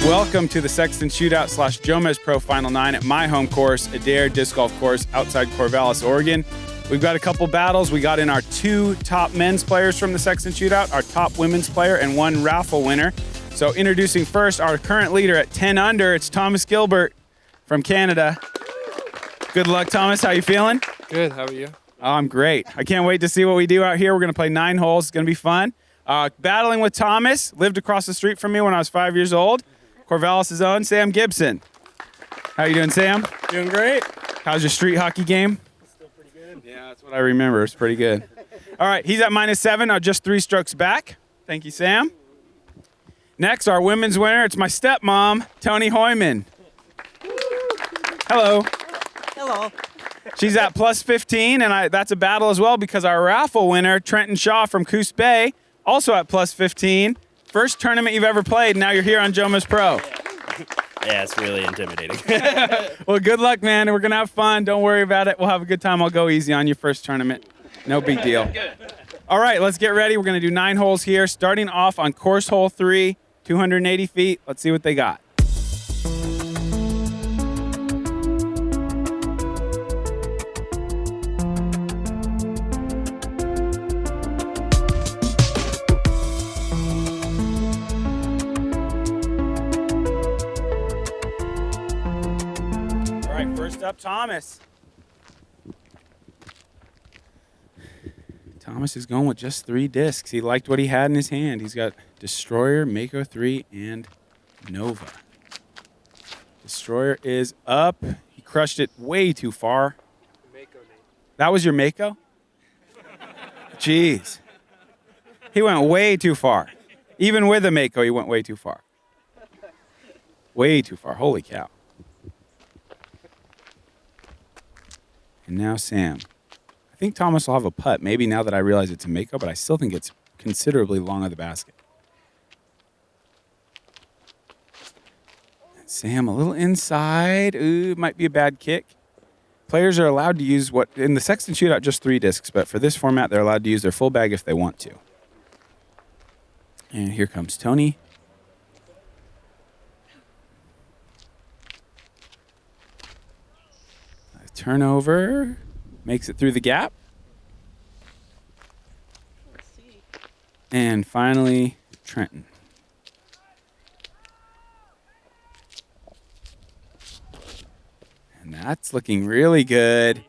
Welcome to the Sexton Shootout / JomezPro Final9 at my home course, Adair Disc Golf Course outside Corvallis, Oregon. We've got a couple battles. We got in our 2 top men's players from the Sexton Shootout, our top women's player, and 1 raffle winner. So introducing first our current leader at 10 under, it's Thomas Gilbert from Canada. Good luck, Thomas. How you feeling? Good. How are you? Oh, I'm great. I can't wait to see what we do out here. We're going to play 9 holes. It's going to be fun. Battling with Thomas, lived across the street from me when I was 5 years old. Corvallis' own Sam Gibson. How you doing, Sam? Doing great. How's your street hockey game? Still pretty good. Yeah, that's what I remember. It's pretty good. All right, he's at -7, just 3 strokes back. Thank you, Sam. Next, our women's winner. It's my stepmom, Toni Hoyman. Hello. Hello. She's at +15, and that's a battle as well because our raffle winner, Trenton Shaw from Coos Bay, also at +15. First tournament you've ever played, now you're here on Jomez Pro. Yeah, it's really intimidating. Well, good luck, man. We're going to have fun. Don't worry about it. We'll have a good time. I'll go easy on your first tournament. No big deal. All right, let's get ready. We're going to do 9 holes here, starting off on course hole 3, 280 feet. Let's see what they got. First up, Thomas. Thomas is going with just 3 discs. He liked what he had in his hand. He's got Destroyer, Mako 3, and Nova. Destroyer is up. He crushed it way too far. That was your Mako? Jeez. He went way too far. Even with a Mako, he went way too far. Way too far. Holy cow. And now Sam. I think Thomas will have a putt, maybe now that I realize it's a Mako, but I still think it's considerably long of the basket. And Sam a little inside. Ooh, might be a bad kick. Players are allowed to use in the Sexton Shootout, just 3 discs, but for this format, they're allowed to use their full bag if they want to. And here comes Toni. Turnover, makes it through the gap. Let's see. And finally, Trenton. And that's looking really good.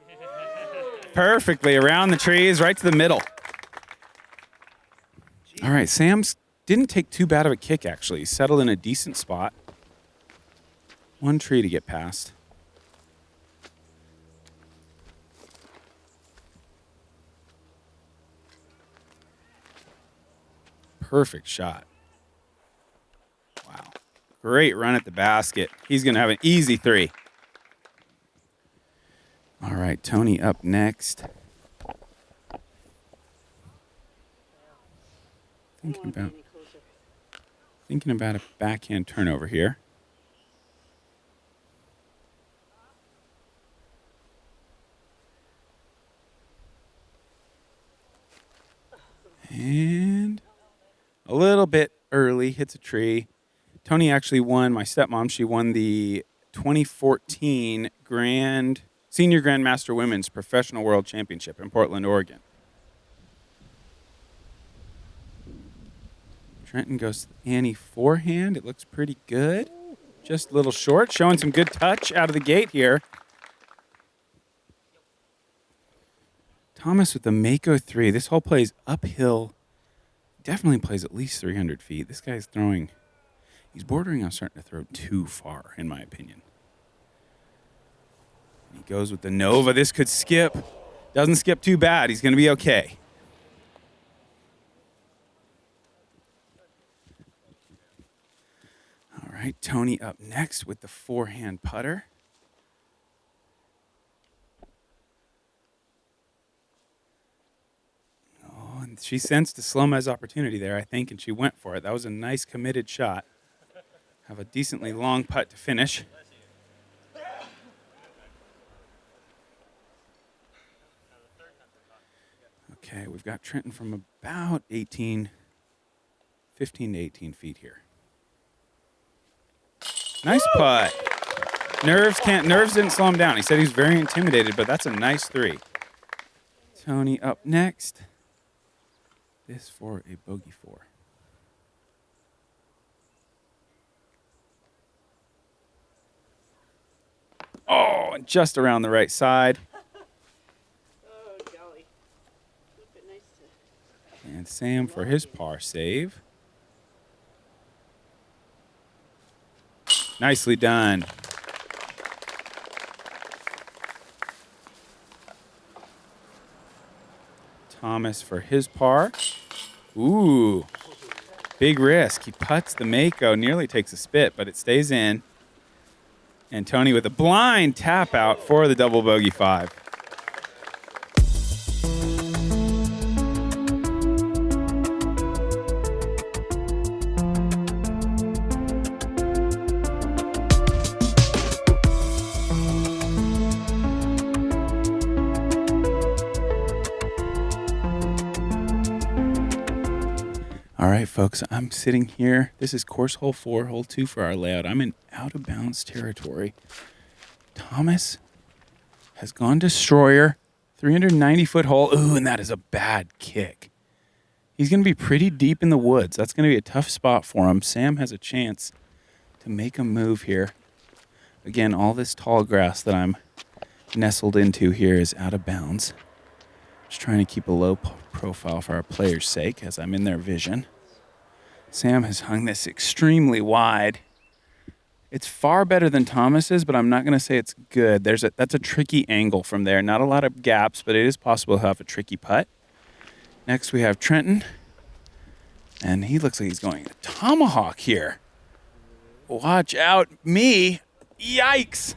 Perfectly around the trees, right to the middle. All right, Sam's didn't take too bad of a kick, actually. He settled in a decent spot. 1 tree to get past. Perfect shot. Wow. Great run at the basket. He's going to have an easy 3. All right, Toni up next. Thinking about a backhand turnover here. And a little bit early, hits a tree. Toni actually won, my stepmom, she won the 2014 Senior Grandmaster Women's Professional World Championship in Portland, Oregon. Trenton goes to the Annie forehand. It looks pretty good. Just a little short, showing some good touch out of the gate here. Thomas with the Mako 3. This hole plays uphill. Definitely plays at least 300 feet. This guy's he's bordering on starting to throw too far, in my opinion. He goes with the Nova. This could skip. Doesn't skip too bad. He's going to be okay. All right, Toni up next with the forehand putter. And she sensed a SloMez opportunity there, I think, and she went for it. That was a nice committed shot. Have a decently long putt to finish. Okay, we've got Trenton from about 15 to 18 feet here. Nice putt. Nerves didn't slow him down. He said he was very intimidated, but that's a nice 3. Toni up next. This for a bogey 4. Oh, and just around the right side. Oh, golly. Keep it nice to... And Sam for his par save. Nicely done. Thomas for his par. Ooh, big risk. He putts the Mako, nearly takes a spit, but it stays in. And Toni with a blind tap out for the double bogey 5. All right, folks, I'm sitting here. This is course hole 4, hole 2 for our layout. I'm in out-of-bounds territory. Thomas has gone destroyer, 390-foot hole. Ooh, and that is a bad kick. He's going to be pretty deep in the woods. That's going to be a tough spot for him. Sam has a chance to make a move here. Again, all this tall grass that I'm nestled into here is out of bounds. Just trying to keep a low profile for our players' sake as I'm in their vision. Sam has hung this extremely wide. It's far better than Thomas's, but I'm not going to say it's good. That's a tricky angle from there. Not a lot of gaps, but it is possible to have a tricky putt. Next we have Trenton, and he looks like he's going to tomahawk here. Watch out, me. Yikes.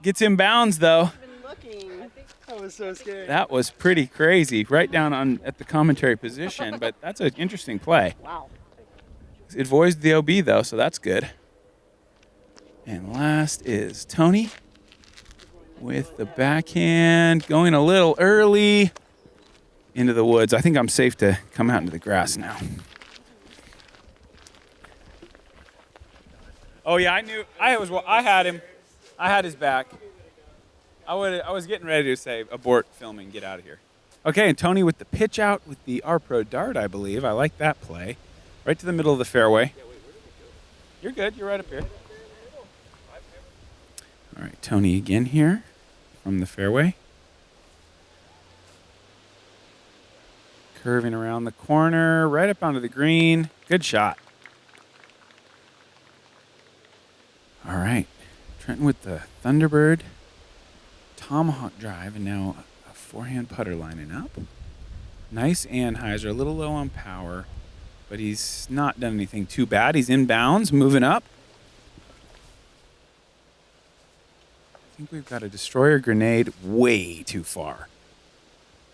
Gets in bounds, though. Been looking. That was so scary. That was pretty crazy, right down at the commentary position, but that's an interesting play. Wow. It avoids the OB, though, so that's good. And last is Toni with the backhand, going a little early into the woods. I think I'm safe to come out into the grass now. Oh, yeah, I knew. I had him. I had his back. I was getting ready to say abort filming, get out of here. Okay, and Toni with the pitch out with the R-Pro dart, I believe. I like that play. Right to the middle of the fairway. You're good. You're right up here. All right, Toni again here from the fairway. Curving around the corner, right up onto the green. Good shot. All right, Trenton with the Thunderbird. Tomahawk drive, and now a forehand putter lining up. Nice Anheuser, a little low on power, but he's not done anything too bad. He's in bounds, moving up. I think we've got a destroyer grenade way too far.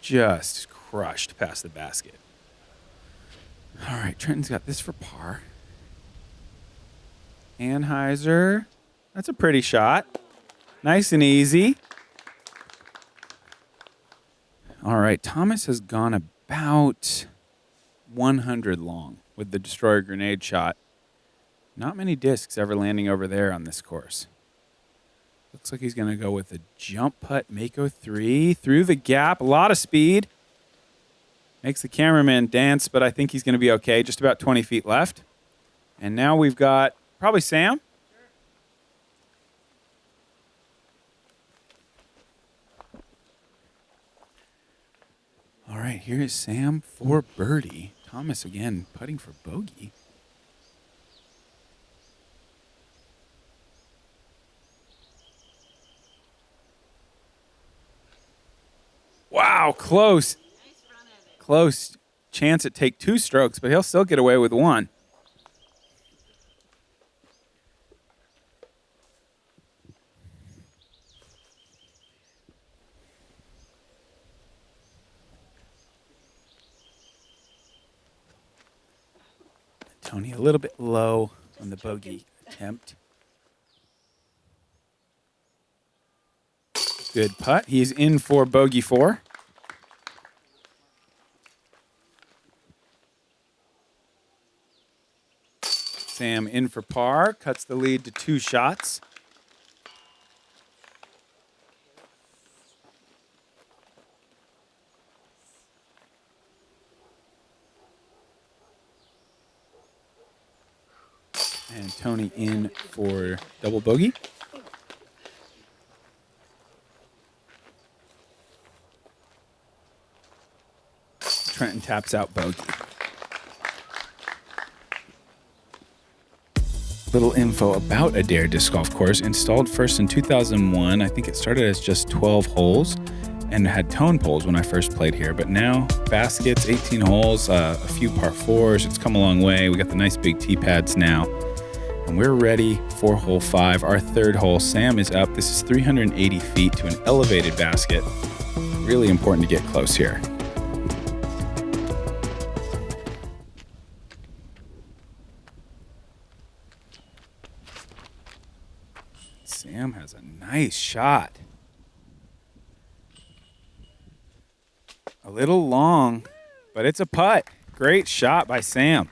Just crushed past the basket. All right, Trenton's got this for par. Anheuser, that's a pretty shot. Nice and easy. All right, Thomas has gone about 100 long with the destroyer grenade shot. Not many discs ever landing over there on this course. Looks like he's going to go with a jump putt, Mako 3, through the gap, a lot of speed. Makes the cameraman dance, but I think he's going to be okay. Just about 20 feet left. And now we've got probably Sam. All right, here is Sam for birdie. Thomas again putting for bogey. Wow, close. Close chance at take 2 strokes, but he'll still get away with 1. Toni a little bit low on the bogey attempt. Good putt. He's in for bogey 4. Sam in for par, cuts the lead to 2 shots. And Toni in for double bogey. Trenton taps out bogey. Little info about Adair Disc Golf Course. Installed first in 2001. I think it started as just 12 holes and had tone poles when I first played here. But now baskets, 18 holes, a few par 4s. It's come a long way. We got the nice big tee pads now. And we're ready for hole 5, our 3rd hole. Sam is up. This is 380 feet to an elevated basket. Really important to get close here. Sam has a nice shot. A little long, but it's a putt. Great shot by Sam.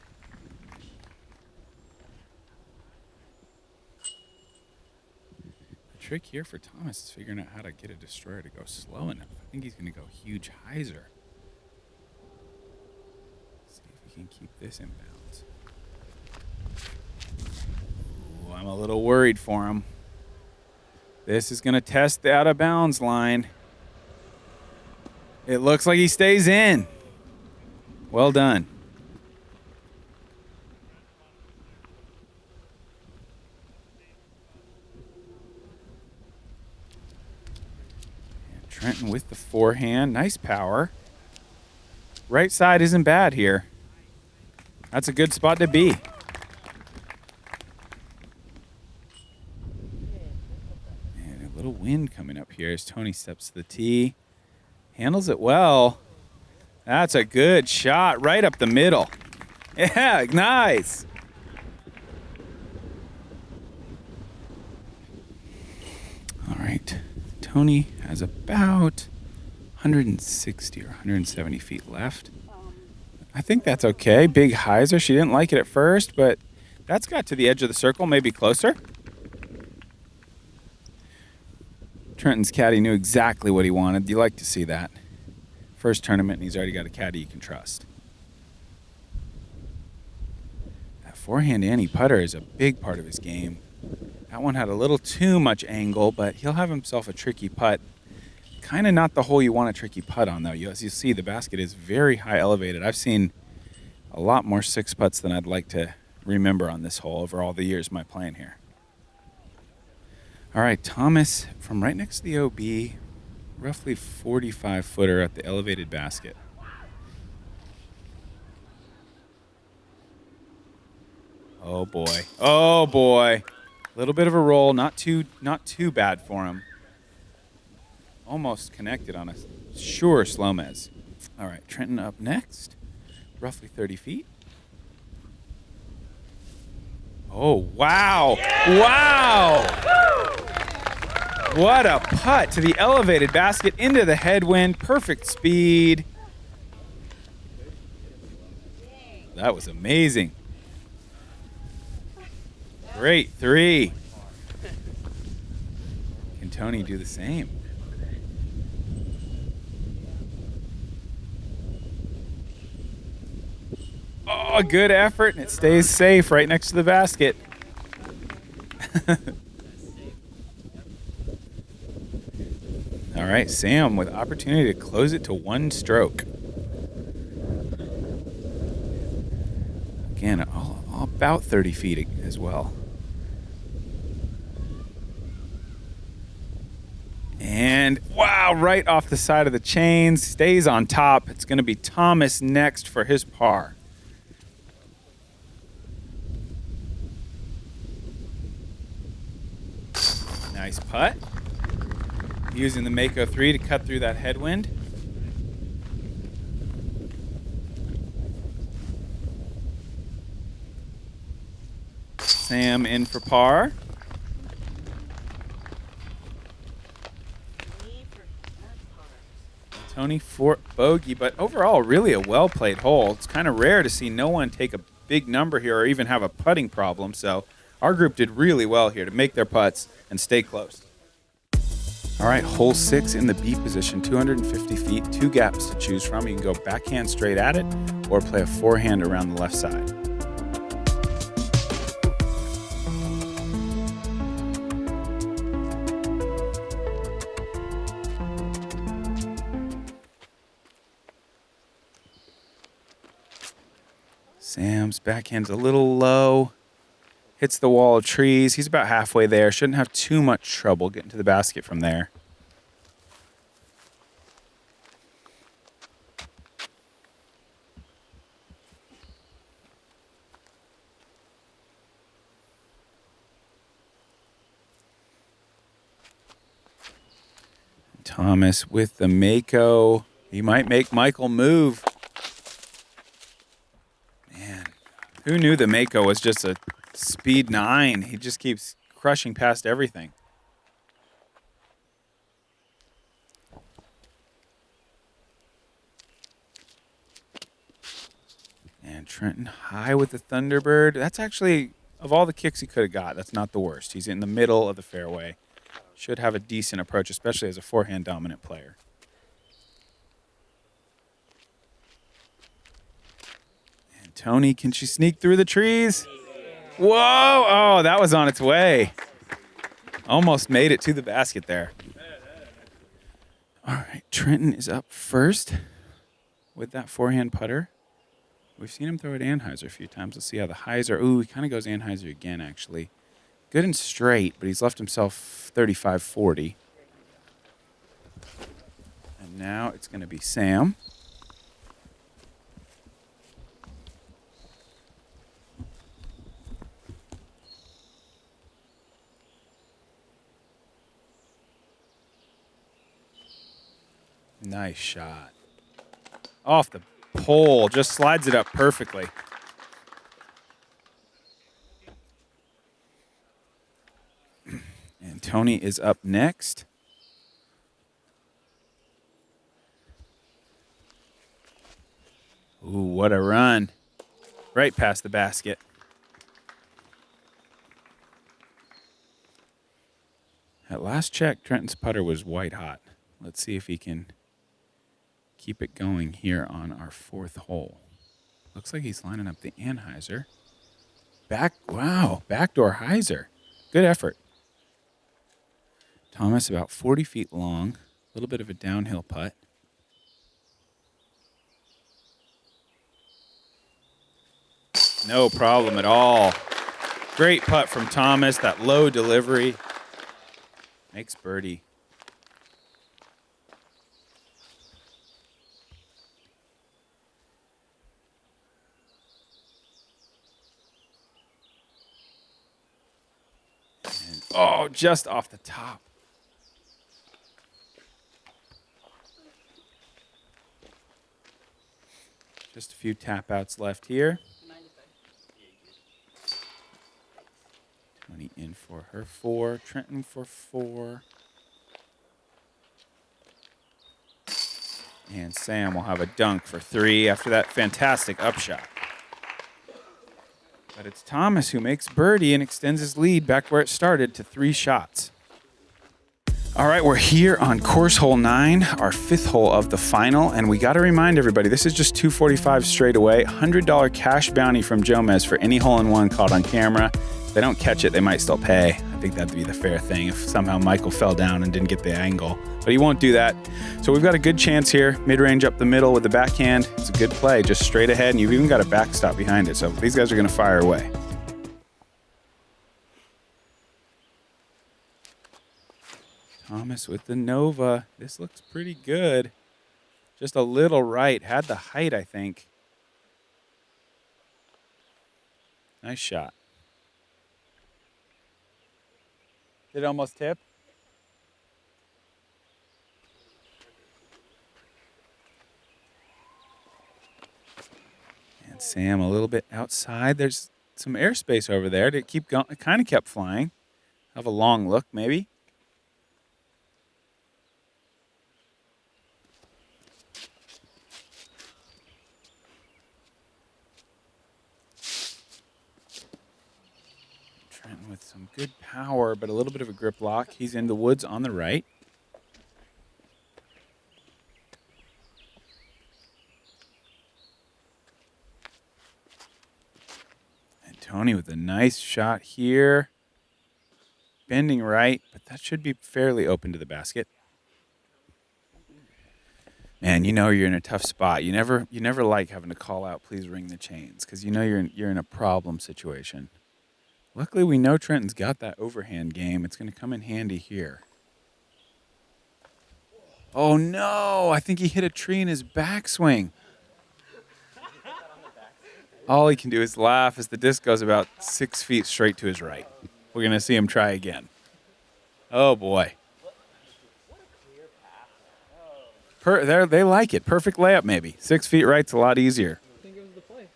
The trick here for Thomas is figuring out how to get a destroyer to go slow enough. I think he's going to go huge hyzer. See if we can keep this in bounds. Ooh, I'm a little worried for him. This is going to test the out of bounds line. It looks like he stays in. Well done. And Trenton with the forehand. Nice power. Right side isn't bad here. That's a good spot to be. Little wind coming up here as Toni steps to the tee. Handles it well. That's a good shot right up the middle. Yeah, nice. All right. Toni has about 160 or 170 feet left. I think that's okay. Big hyzer. She didn't like it at first, but that's got to the edge of the circle, maybe closer. Trenton's caddy knew exactly what he wanted. You like to see that. First tournament, and he's already got a caddy you can trust. That forehand anti-putter is a big part of his game. That one had a little too much angle, but he'll have himself a tricky putt. Kind of not the hole you want a tricky putt on, though. As you see, the basket is very high elevated. I've seen a lot more 6 putts than I'd like to remember on this hole over all the years of my playing here. All right, Thomas from right next to the OB, roughly 45-footer at the elevated basket. Oh boy, oh boy. A little bit of a roll, not too bad for him. Almost connected on a sure SloMez. All right, Trenton up next, roughly 30 feet. Oh, wow, wow. What a putt to the elevated basket into the headwind. Perfect speed. That was amazing. Great 3. Can Toni do the same? Oh, good effort, and it stays safe right next to the basket. All right, Sam with opportunity to close it to 1 stroke. Again, all about 30 feet as well. And wow, right off the side of the chains, stays on top. It's going to be Thomas next for his par. Nice putt. Using the Mako 3 to cut through that headwind. Sam in for par. Toni for bogey, but overall really a well-played hole. It's kind of rare to see no one take a big number here or even have a putting problem. So our group did really well here to make their putts and stay close. All right, hole 6 in the B position, 250 feet, 2 gaps to choose from. You can go backhand straight at it or play a forehand around the left side. Sam's backhand's a little low. Hits the wall of trees. He's about halfway there. Shouldn't have too much trouble getting to the basket from there. Thomas with the Mako. He might make Michael move. Man, who knew the Mako was just a speed 9? He just keeps crushing past everything. And Trenton high with the Thunderbird. That's actually, of all the kicks he could have got, that's not the worst. He's in the middle of the fairway. Should have a decent approach, especially as a forehand dominant player. And Toni, can she sneak through the trees? Whoa! Oh, that was on its way. Almost made it to the basket there. All right, Trenton is up first with that forehand putter. We've seen him throw at Anheuser a few times. Let's see how the Heiser. Ooh, he kind of goes Anheuser again, actually. Good and straight, but he's left himself 35-40. And now it's going to be Sam. Nice shot. Off the pole, just slides it up perfectly. And Toni is up next. Ooh, what a run. Right past the basket. At last check, Trenton's putter was white hot. Let's see if he can keep it going here on our 4th hole. Looks like he's lining up the Anheuser. Wow, backdoor Heiser. Good effort. Thomas about 40 feet long, a little bit of a downhill putt. No problem at all. Great putt from Thomas, that low delivery. Makes birdie. And, oh, just off the top. Just a few tap outs left here. Toni in for her 4. Trenton for 4. And Sam will have a dunk for 3 after that fantastic upshot. But it's Thomas who makes birdie and extends his lead back where it started to 3 shots. All right, we're here on course hole 9, our 5th hole of the final, and we got to remind everybody, this is just 245 straightaway, $100 cash bounty from Jomez for any hole-in-one caught on camera. If they don't catch it, they might still pay. I think that'd be the fair thing if somehow Michael fell down and didn't get the angle, but he won't do that. So we've got a good chance here, mid-range up the middle with the backhand. It's a good play, just straight ahead, and you've even got a backstop behind it, so these guys are going to fire away. Thomas with the Nova. This looks pretty good. Just a little right. Had the height, I think. Nice shot. Did it almost tip? And Sam a little bit outside. There's some airspace over there to keep going. It kind of kept flying. Have a long look, maybe. with some good power, but a little bit of a grip lock. He's in the woods on the right. And Toni with a nice shot here. Bending right, but that should be fairly open to the basket. Man, you know you're in a tough spot. You never like having to call out, please ring the chains, because you know you're in a problem situation. Luckily, we know Trenton's got that overhand game. It's going to come in handy here. Oh, no. I think he hit a tree in his backswing. All he can do is laugh as the disc goes about 6 feet straight to his right. We're going to see him try again. Oh, boy. They like it. Perfect layup, maybe. 6 feet right's a lot easier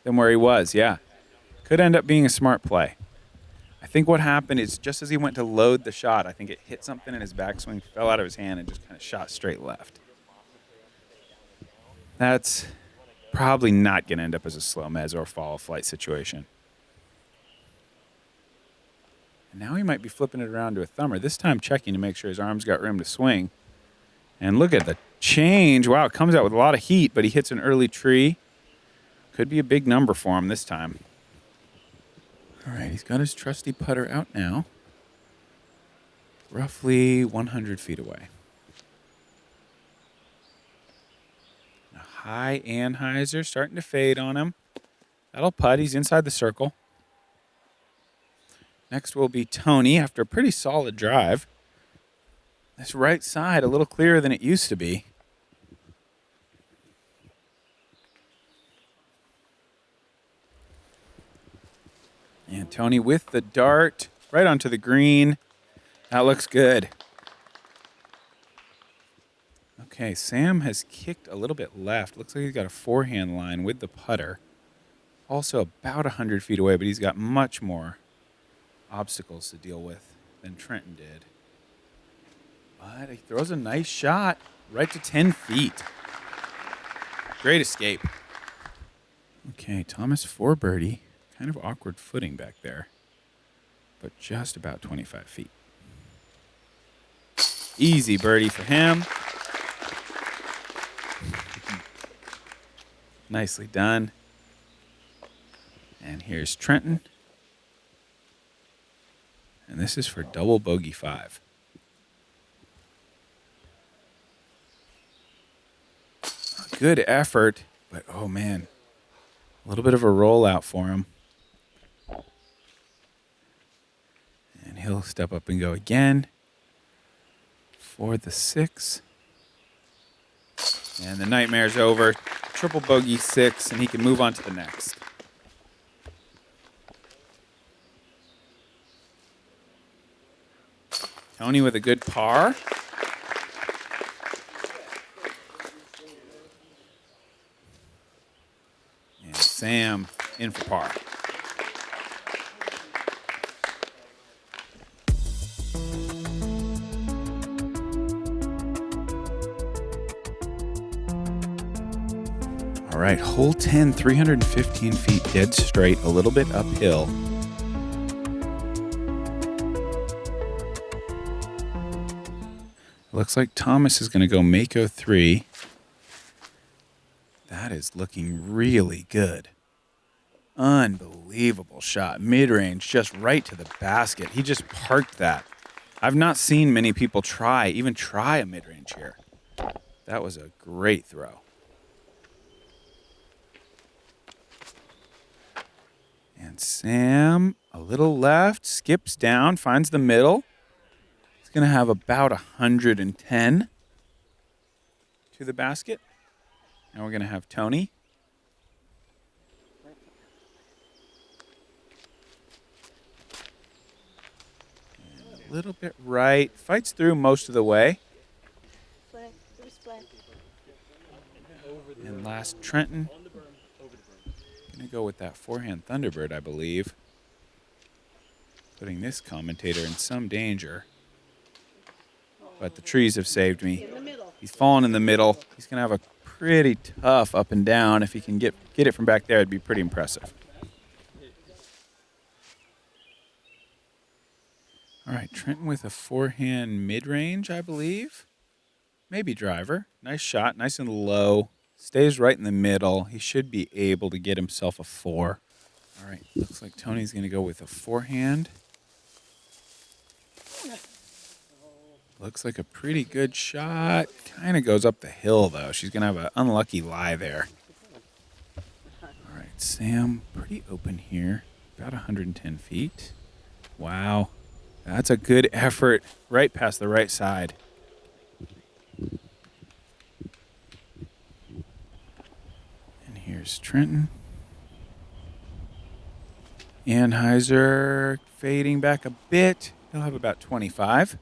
than where he was, yeah. Could end up being a smart play. I think what happened is just as he went to load the shot, I think it hit something in his backswing, fell out of his hand, and just kind of shot straight left. That's probably not going to end up as a SloMez or a FollowFlight situation. And now he might be flipping it around to a thumber, this time checking to make sure his arm's got room to swing. And look at the change. Wow, it comes out with a lot of heat, but he hits an early tree. Could be a big number for him this time. All right, he's got his trusty putter out now. Roughly 100 feet away. A high anhyzer starting to fade on him. That'll putt. He's inside the circle. Next will be Toni after a pretty solid drive. This right side a little clearer than it used to be. And Toni with the dart right onto the green. That looks good. Okay, Sam has kicked a little bit left. Looks like he's got a forehand line with the putter. Also about 100 feet away, but he's got much more obstacles to deal with than Trenton did. But he throws a nice shot right to 10 feet. Great escape. Okay, Thomas for birdie. Kind of awkward footing back there, but just about 25 feet. Easy birdie for him. Nicely done. And here's Trenton. And this is for double bogey 5. Good effort, but oh man, a little bit of a rollout for him. And he'll step up and go again for the 6. And the nightmare's over. Triple bogey 6, and he can move on to the next. Toni with a good par. And Sam in for par. All right, hole 10, 315 feet dead straight, a little bit uphill. Looks like Thomas is going to go Mako 3. That is looking really good. Unbelievable shot. Mid-range, just right to the basket. He just parked that. I've not seen many people even try a mid-range here. That was a great throw. And Sam, a little left, skips down, finds the middle. He's going to have about 110 to the basket. Now we're going to have Toni. And a little bit right. Fights through most of the way. And last, Trenton. Going to go with that forehand Thunderbird, I believe. Putting this commentator in some danger. But the trees have saved me. He's fallen in the middle. He's going to have a pretty tough up and down. If he can get it from back there, it'd be pretty impressive. All right, Trenton with a forehand mid-range, I believe. Maybe driver. Nice shot, nice and low. Stays right in the middle. He should be able to get himself a 4. All right, looks like Toni's going to go with a forehand. Looks like a pretty good shot. Kind of goes up the hill, though. She's going to have an unlucky lie there. All right, Sam, pretty open here. About 110 feet. Wow. That's a good effort right past the right side. And here's Trenton. Anheuser fading back a bit. He'll have about 25.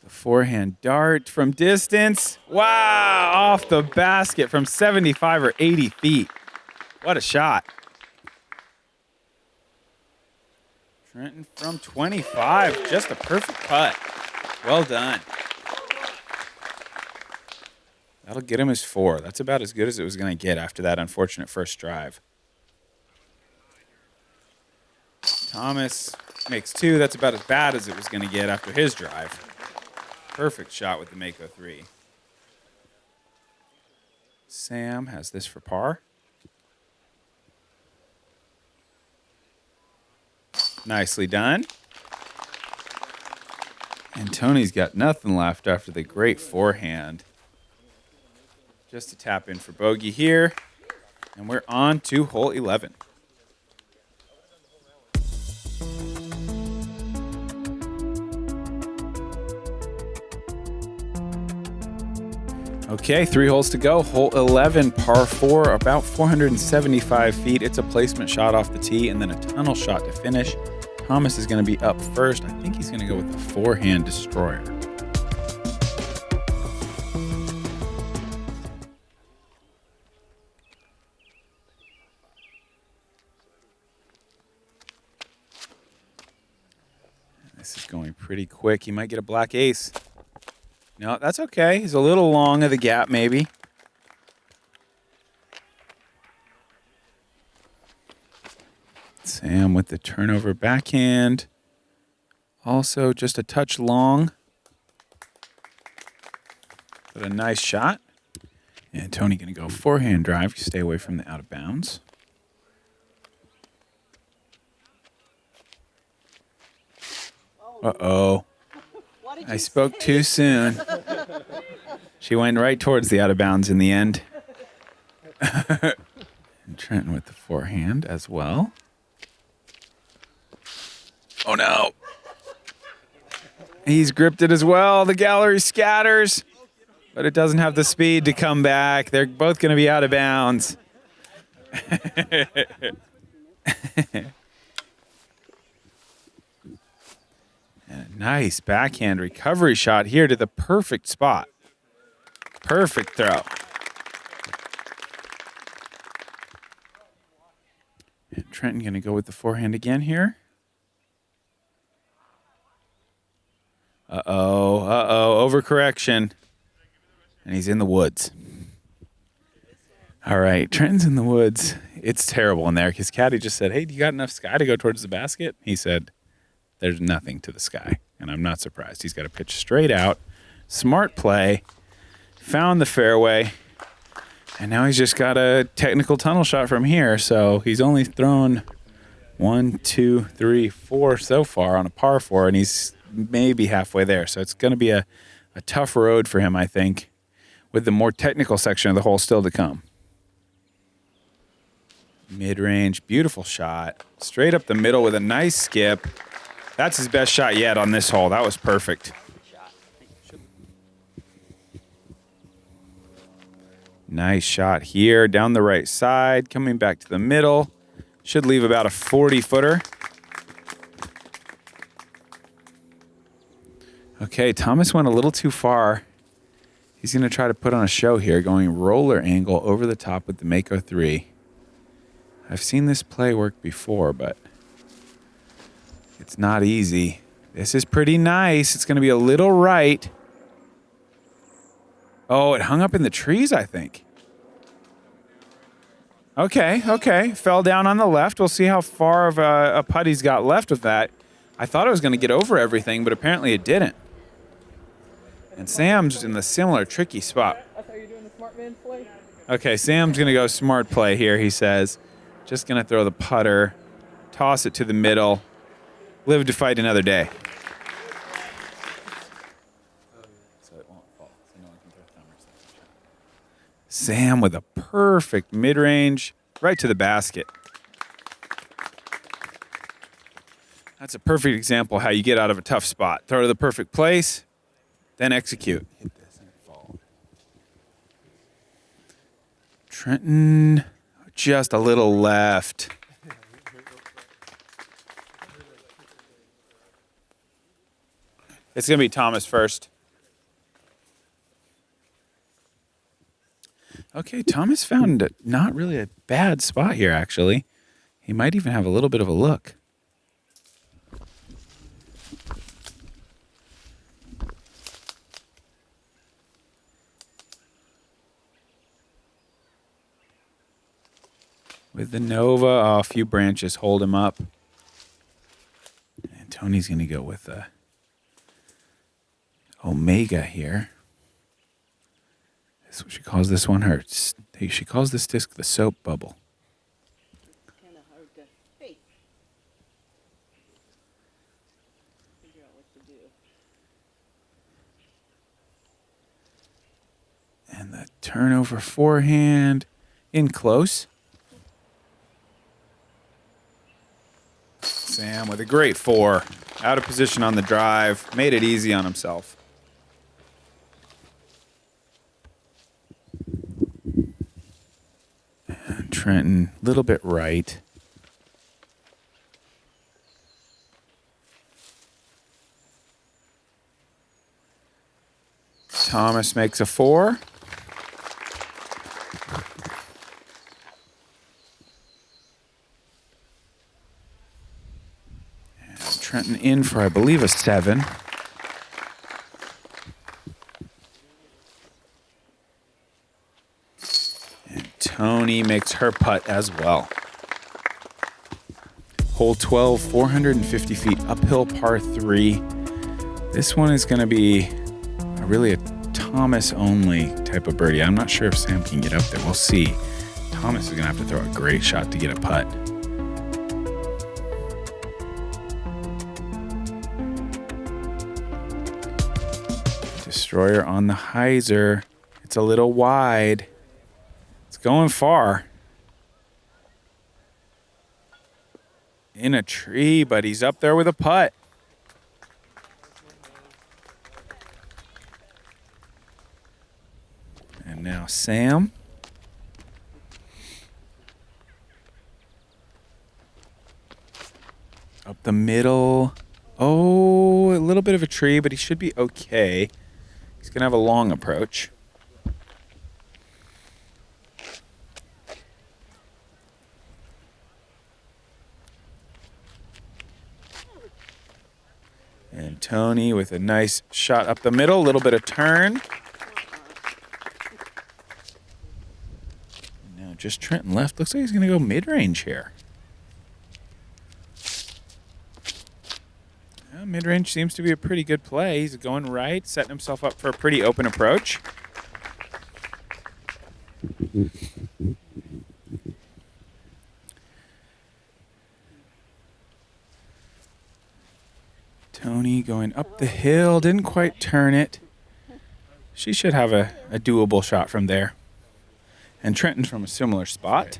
The forehand dart from distance. Wow, off the basket from 75 or 80 feet. What a shot. Trenton from 25, just a perfect putt. Well done. That'll get him his 4. That's about as good as it was going to get after that unfortunate first drive. Thomas makes 2. That's about as bad as it was going to get after his drive. Perfect shot with the Mako 3. Sam has this for par. Nicely done. And Toni's got nothing left after the great forehand. Just to tap in for bogey here. And we're on to hole 11. Okay, 3 holes to go. Hole 11, par 4, about 475 feet. It's a placement shot off the tee and then a tunnel shot to finish. Thomas is going to be up first. I think he's going to go with the forehand destroyer. This is going pretty quick. He might get a black ace. No, that's okay. He's a little long of the gap, maybe. Sam with the turnover backhand. Also just a touch long. But a nice shot. And Toni going to go forehand drive. Stay away from the out of bounds. Uh-oh. I spoke too soon. She went right towards the out of bounds in the end. And Trenton with the forehand as well. Oh, no. He's gripped it as well. The gallery scatters, but it doesn't have the speed to come back. They're both going to be out of bounds. And a nice backhand recovery shot here to the perfect spot. Perfect throw. And Trenton going to go with the forehand again here. Uh-oh, overcorrection. And he's in the woods. All right, Trenton's in the woods. It's terrible in there because Caddy just said, hey, do you got enough sky to go towards the basket? He said, there's nothing to the sky. And I'm not surprised. He's got to pitch straight out. Smart play. Found the fairway. And now he's just got a technical tunnel shot from here. So he's only thrown 1, 2, 3, 4 so far on a par 4. And he's maybe halfway there. So it's going to be a tough road for him, I think, with the more technical section of the hole still to come. Mid-range, beautiful shot. Straight up the middle with a nice skip. That's his best shot yet on this hole. That was perfect. Nice shot here down the right side, coming back to the middle. Should leave about a 40-footer. Okay, Thomas went a little too far. He's going to try to put on a show here, going roller angle over the top with the Mako 3. I've seen this play work before, but it's not easy. This is pretty nice. It's going to be a little right. Oh, it hung up in the trees, I think. Okay, okay. Fell down on the left. We'll see how far of a putt he's got left with that. I thought it was going to get over everything, but apparently it didn't. And Sam's in the similar tricky spot. I thought you were doing the smart man play. Okay, Sam's going to go smart play here, he says. Just going to throw the putter, toss it to the middle, live to fight another day. Sam with a perfect mid-range, right to the basket. That's a perfect example how you get out of a tough spot. Throw to the perfect place, then execute. Hit this and fall. Trenton, just a little left. It's going to be Thomas first. Okay, Thomas found not really a bad spot here, actually. He might even have a little bit of a look. With the Nova, a few branches hold him up. And Tony's going to go with the Omega here. That's what she calls this one. She calls this disc the soap bubble. Kind of hard to, hey, figure out what to do. And the turnover forehand in close. Sam with a great 4. Out of position on the drive. Made it easy on himself. And Trenton, a little bit right. Thomas makes a 4. Trenton in for, I believe, a 7. And Toni makes her putt as well. Hole 12, 450 feet, uphill par 3. This one is going to be really a Thomas-only type of birdie. I'm not sure if Sam can get up there. We'll see. Thomas is going to have to throw a great shot to get a putt. Destroyer on the hyzer. It's a little wide. It's going far. In a tree, but he's up there with a putt. And now Sam. Up the middle. Oh, a little bit of a tree, but he should be okay. He's going to have a long approach. And Toni with a nice shot up the middle, a little bit of turn. Now just Trenton left. Looks like he's going to go mid-range here. Mid-range seems to be a pretty good play. He's going right, setting himself up for a pretty open approach. Toni going up the hill, didn't quite turn it. She should have a doable shot from there. And Trenton's from a similar spot.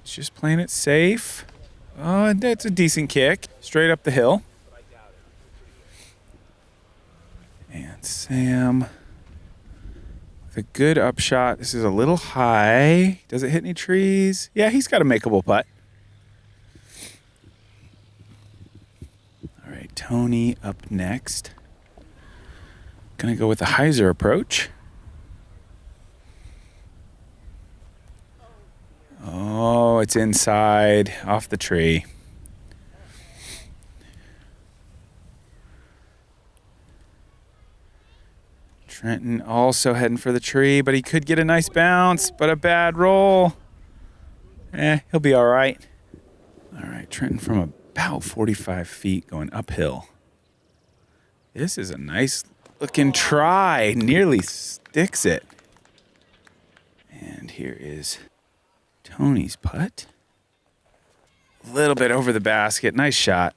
He's just playing it safe. Oh, that's a decent kick. Straight up the hill. And Sam with a good upshot. This is a little high. Does it hit any trees? Yeah, he's got a makeable putt. All right, Toni up next. Gonna go with the hyzer approach. Oh, it's inside, off the tree. Trenton also heading for the tree, but he could get a nice bounce, but a bad roll. He'll be all right. All right, Trenton from about 45 feet going uphill. This is a nice looking try. Nearly sticks it. And here is Toni's putt. A little bit over the basket. Nice shot.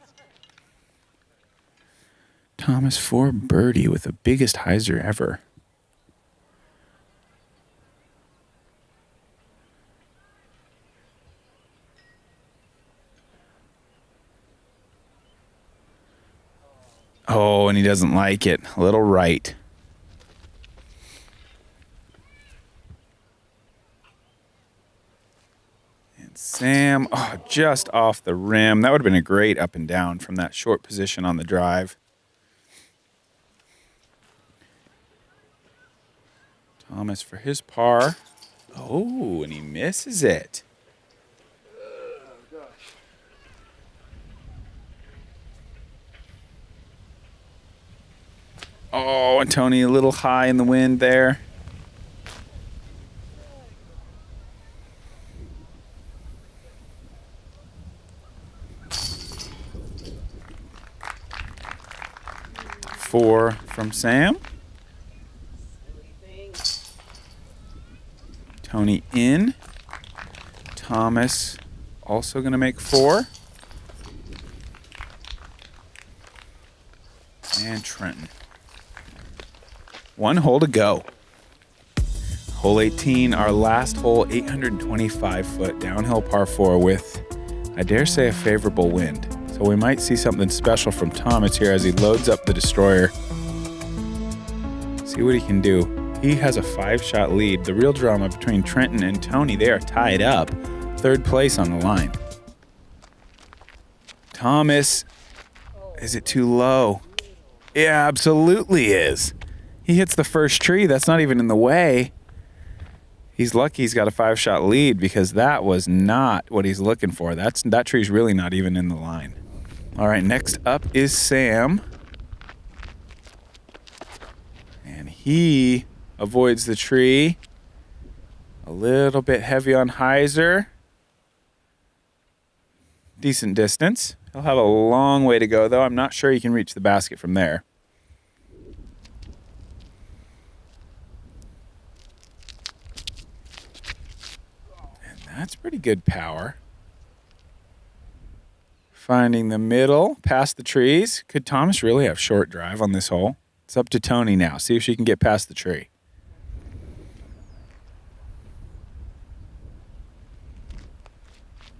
Thomas for birdie with the biggest hyzer ever. Oh, and he doesn't like it. A little right. And Sam, just off the rim. That would have been a great up and down from that short position on the drive. Thomas for his par. Oh, and he misses it. Oh, and Toni a little high in the wind there. Four from Sam. Toni in. Thomas also going to make 4. And Trenton. 1 hole to go. Hole 18, our last hole, 825-foot downhill par 4 with, I dare say, a favorable wind. So we might see something special from Thomas here as he loads up the destroyer. See what he can do. He has a 5-shot lead. The real drama between Trenton and Toni, they are tied up. 3rd place on the line. Thomas, is it too low? It absolutely is. He hits the first tree. That's not even in the way. He's lucky he's got a 5-shot lead because that was not what he's looking for. That tree's really not even in the line. All right, next up is Sam. And he avoids the tree. A little bit heavy on hyzer. Decent distance. He'll have a long way to go, though. I'm not sure he can reach the basket from there. And that's pretty good power. Finding the middle, past the trees. Could Thomas really have short drive on this hole? It's up to Toni now. See if she can get past the tree.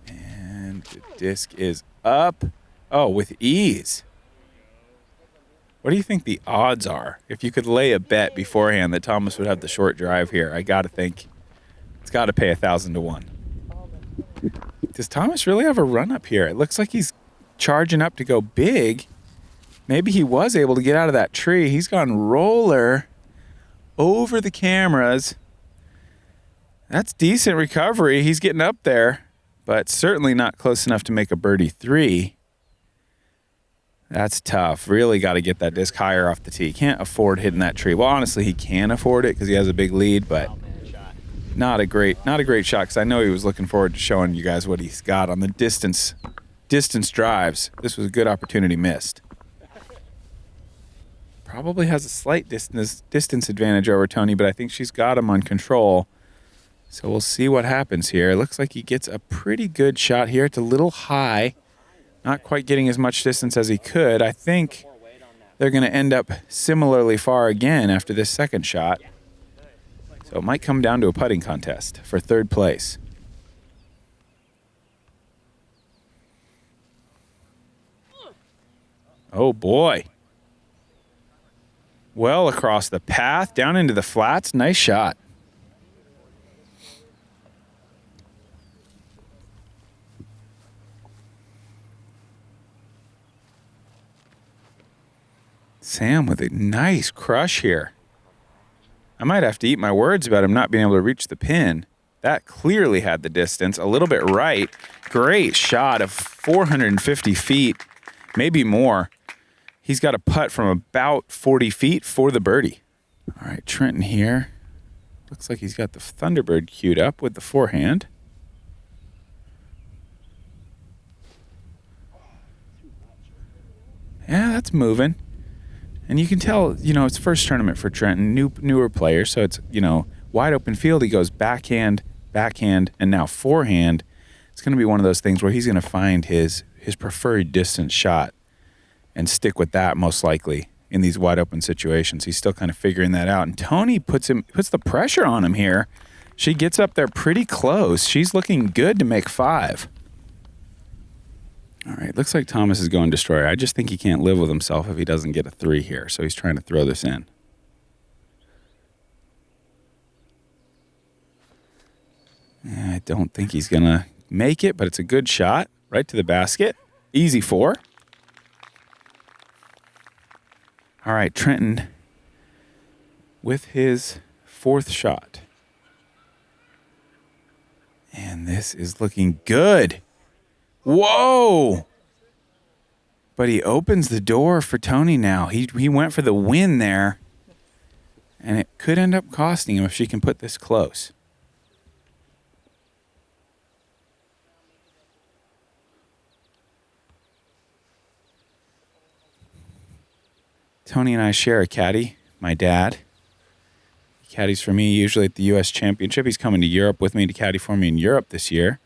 And the disc is up. Oh, with ease. What do you think the odds are? If you could lay a bet beforehand that Thomas would have the short drive here, I got to think it's got to pay 1,000 to 1. Does Thomas really have a run up here? It looks like he's charging up to go big. Maybe he was able to get out of that tree. He's gone roller over the cameras. That's decent recovery. He's getting up there, but certainly not close enough to make a birdie 3. That's tough. Really got to get that disc higher off the tee. Can't afford hitting that tree. Well, honestly, he can afford it because he has a big lead, but not a great shot because I know he was looking forward to showing you guys what he's got on the distance drives. This was a good opportunity missed. Probably has a slight distance advantage over Toni, but I think she's got him on control. So we'll see what happens here. It looks like he gets a pretty good shot here. It's a little high. Not quite getting as much distance as he could. I think they're going to end up similarly far again after this second shot. So it might come down to a putting contest for 3rd place. Oh, boy. Well across the path, down into the flats. Nice shot. Sam with a nice crush here. I might have to eat my words about him not being able to reach the pin. That clearly had the distance. A little bit right. Great shot of 450 feet, maybe more. He's got a putt from about 40 feet for the birdie. All right, Trenton here. Looks like he's got the Thunderbird queued up with the forehand. Yeah, that's moving. And you can tell, it's first tournament for Trenton, newer player, so it's, wide open field. He goes backhand, and now forehand. It's going to be one of those things where he's going to find his preferred distance shot and stick with that most likely in these wide open situations. He's still kind of figuring that out. And Toni puts the pressure on him here. She gets up there pretty close. She's looking good to make 5. All right, looks like Thomas is going destroyer. I just think he can't live with himself if he doesn't get a 3 here, so he's trying to throw this in. I don't think he's going to make it, but it's a good shot right to the basket. Easy 4. All right, Trenton with his 4th shot. And this is looking good. Whoa! But he opens the door for Toni now. He went for the win there, and it could end up costing him if she can put this close. Toni and I share a caddy, my dad. He caddies for me usually at the U.S. Championship. He's coming to Europe with me to caddy for me in Europe this year.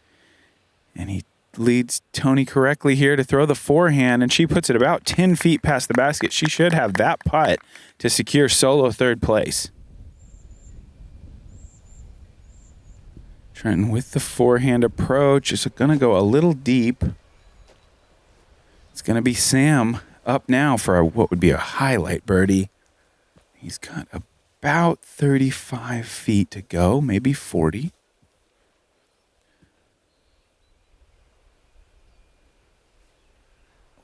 And he leads Toni correctly here to throw the forehand, and she puts it about 10 feet past the basket. She should have that putt to secure solo 3rd place. Trenton with the forehand approach is going to go a little deep. It's going to be Sam up now for what would be a highlight birdie. He's got about 35 feet to go, maybe 40.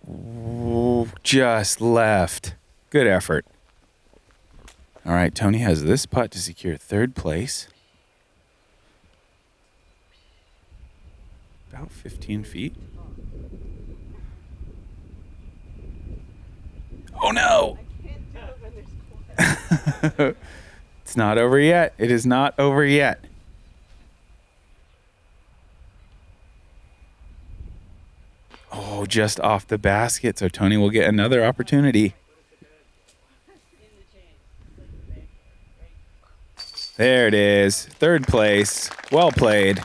Ooh, just left. Good effort. All right, Toni has this putt to secure 3rd place. About 15 feet. Oh, no. It's not over yet. It is not over yet. Oh, just off the basket. So Toni will get another opportunity. There it is. 3rd place. Well played.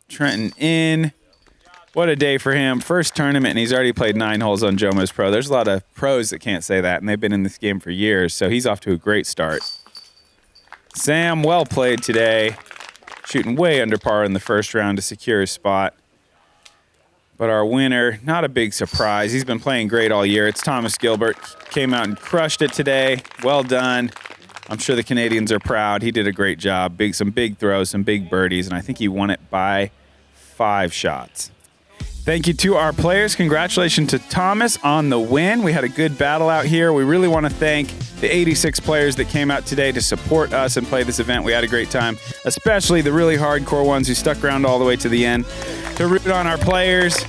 Trenton in. What a day for him. First tournament, and he's already played 9 holes on JomezPro. There's a lot of pros that can't say that, and they've been in this game for years, so he's off to a great start. Sam, well played today. Shooting way under par in the first round to secure his spot. But our winner, not a big surprise. He's been playing great all year. It's Thomas Gilbert. Came out and crushed it today. Well done. I'm sure the Canadians are proud. He did a great job. Some big throws, some big birdies, and I think he won it by 5 shots. Thank you to our players. Congratulations to Thomas on the win. We had a good battle out here. We really want to thank the 86 players that came out today to support us and play this event. We had a great time, especially the really hardcore ones who stuck around all the way to the end to root on our players.